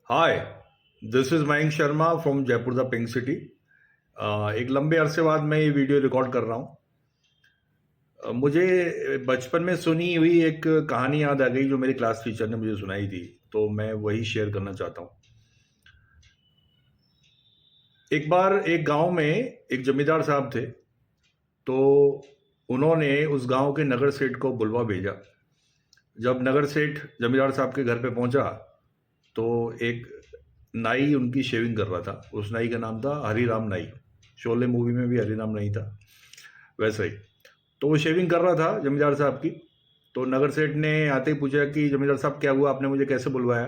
Hi, this is Mayank Sharma from Jaipur the pink city. एक लंबे अरसे बाद मैं ये वीडियो रिकॉर्ड कर रहा हूँ। मुझे बचपन में सुनी हुई एक कहानी याद आ गई जो मेरी क्लास टीचर ने मुझे सुनाई थी, तो मैं वही शेयर करना चाहता हूँ। एक बार एक गांव में एक जमींदार साहब थे, तो उन्होंने उस गांव के नगर सेठ को बुलवा भेजा। जब नगर सेठ जमींदार साहब के घर पे पहुंचा, तो एक नाई उनकी शेविंग कर रहा था। उस नाई का नाम था हरीराम नाई। शोले मूवी में भी हरीराम नाई था, वैसे ही। तो वो शेविंग कर रहा था जमींदार साहब की। तो नगर सेठ ने आते ही पूछा कि जमींदार साहब क्या हुआ, आपने मुझे कैसे बुलवाया?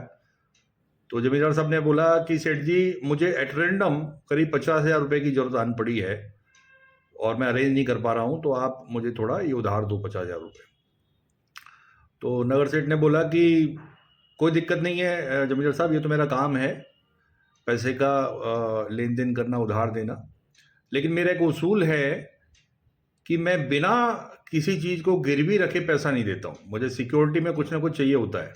तो जमींदार साहब ने बोला कि सेठ जी, मुझे एट रेंडम करीब 50,000 रुपये की जरूरत आन पड़ी है और मैं अरेंज नहीं कर पा रहा हूँ, तो आप मुझे थोड़ा ये उधार दो 50,000 रुपये। तो नगर सेठ ने बोला कि कोई दिक्कत नहीं है जमींदार साहब, ये तो मेरा काम है, पैसे का लेन देन करना, उधार देना। लेकिन मेरा एक उसूल है कि मैं बिना किसी चीज़ को गिरवी रखे पैसा नहीं देता हूँ। मुझे सिक्योरिटी में कुछ ना कुछ चाहिए होता है।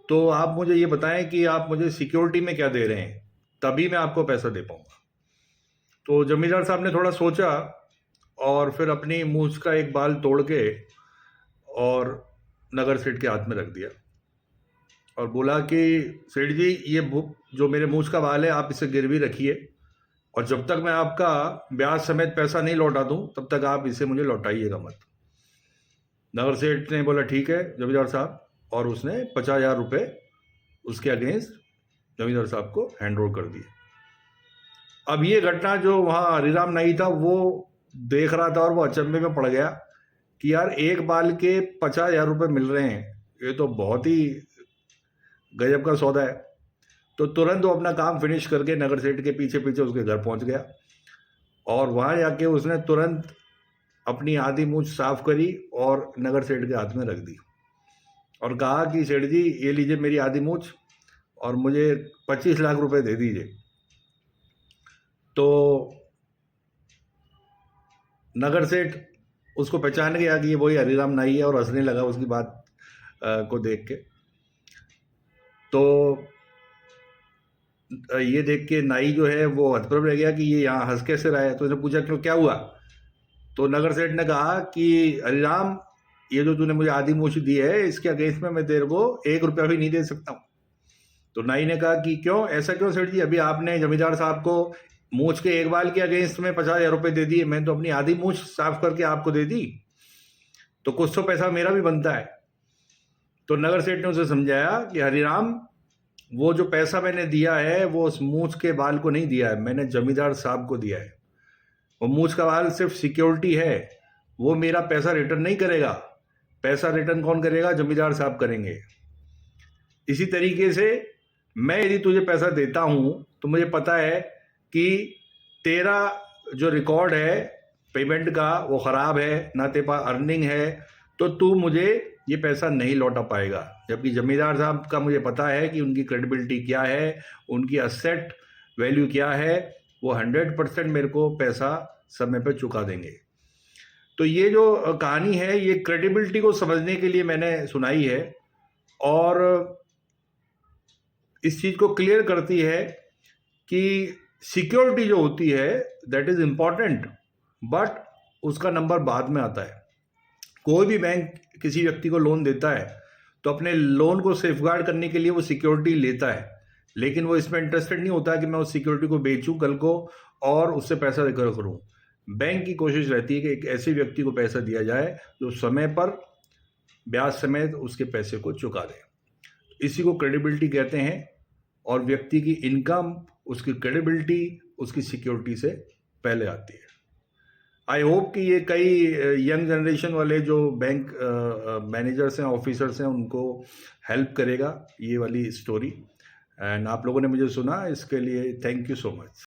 तो आप मुझे ये बताएं कि आप मुझे सिक्योरिटी में क्या दे रहे हैं, तभी मैं आपको पैसा दे पाऊंगा। तो जमींदार साहब ने थोड़ा सोचा और फिर अपनी मूछ का एक बाल तोड़ के और नगर सेठ के हाथ में रख दिया और बोला कि सेठ जी, ये जो मेरे मूछ का बाल है, आप इसे गिरवी रखिए और जब तक मैं आपका ब्याज समेत पैसा नहीं लौटा दूं, तब तक आप इसे मुझे लौटाइएगा मत। नगर सेठ ने बोला ठीक है जमींदार साहब, और उसने 50,000 रुपये उसके अगेंस्ट जमींदार साहब को हैंड ओवर कर दिए। अब ये घटना जो वहाँ हरिराम नाई था वो देख रहा था और वो अचंभे में पड़ गया कि यार, एक बाल के 50,000 रुपये मिल रहे हैं, ये तो बहुत ही गजब का सौदा है। तो तुरंत वो अपना काम फिनिश करके नगर सेठ के पीछे पीछे उसके घर पहुंच गया और वहां जाके उसने तुरंत अपनी आधी मूछ साफ करी और नगर सेठ के हाथ में रख दी और कहा कि सेठ जी, ये लीजिए मेरी आधी मूछ और मुझे 25 लाख रुपए दे दीजिए। तो नगर सेठ उसको पहचान गया कि ये वही हरिराम नाई है और हंसने लगा उसकी बात को देख के। तो ये देख के नाई जो है वो हतप्रभ रह गया कि ये यहाँ हंस कैसे रहा है। तो उसने पूछा क्यों, क्या हुआ? तो नगर सेठ ने कहा कि हरिराम, ये जो तूने मुझे आधी मूछ दी है, इसके अगेंस्ट में मैं तेरे को 1 रुपया भी नहीं दे सकता हूँ। तो नाई ने कहा कि क्यों, ऐसा क्यों सेठ जी? अभी आपने जमींदार साहब को मूछ के एक बाल के अगेंस्ट में 50,000 रुपये दे दिए, मैं तो अपनी आधी मूछ साफ करके आपको दे दी, तो कुछ तो पैसा मेरा भी बनता है। तो नगर सेठ ने उसे समझाया कि हरिराम, वो जो पैसा मैंने दिया है वो उस मूछ के बाल को नहीं दिया है, मैंने जमींदार साहब को दिया है। वो मूछ का बाल सिर्फ सिक्योरिटी है, वो मेरा पैसा रिटर्न नहीं करेगा। पैसा रिटर्न कौन करेगा? जमींदार साहब करेंगे। इसी तरीके से मैं यदि तुझे पैसा देता हूं तो मुझे पता है कि तेरा जो रिकॉर्ड है पेमेंट का वो खराब है, ना तेरे पास अर्निंग है, तो तू मुझे ये पैसा नहीं लौटा पाएगा। जबकि जमींदार साहब का मुझे पता है कि उनकी क्रेडिबिलिटी क्या है, उनकी असेट वैल्यू क्या है, वो 100% मेरे को पैसा समय पर चुका देंगे। तो ये जो कहानी है, ये क्रेडिबिलिटी को समझने के लिए मैंने सुनाई है और इस चीज को क्लियर करती है कि सिक्योरिटी जो होती है दैट इज इंपॉर्टेंट, बट उसका नंबर बाद में आता है। कोई भी बैंक किसी व्यक्ति को लोन देता है तो अपने लोन को सेफगार्ड करने के लिए वो सिक्योरिटी लेता है, लेकिन वो इसमें इंटरेस्टेड नहीं होता कि मैं उस सिक्योरिटी को बेचूं कल को और उससे पैसा रिकवर करूं। बैंक की कोशिश रहती है कि एक ऐसे व्यक्ति को पैसा दिया जाए जो समय पर ब्याज समेत उसके पैसे को चुका दे। इसी को क्रेडिबिलिटी कहते हैं और व्यक्ति की इनकम, उसकी क्रेडिबिलिटी, उसकी सिक्योरिटी से पहले आती है। आई होप कि ये कई यंग जनरेशन वाले जो बैंक मैनेजर्स हैं, ऑफिसर्स हैं, उनको हेल्प करेगा ये वाली स्टोरी। एंड आप लोगों ने मुझे सुना, इसके लिए थैंक यू सो मच।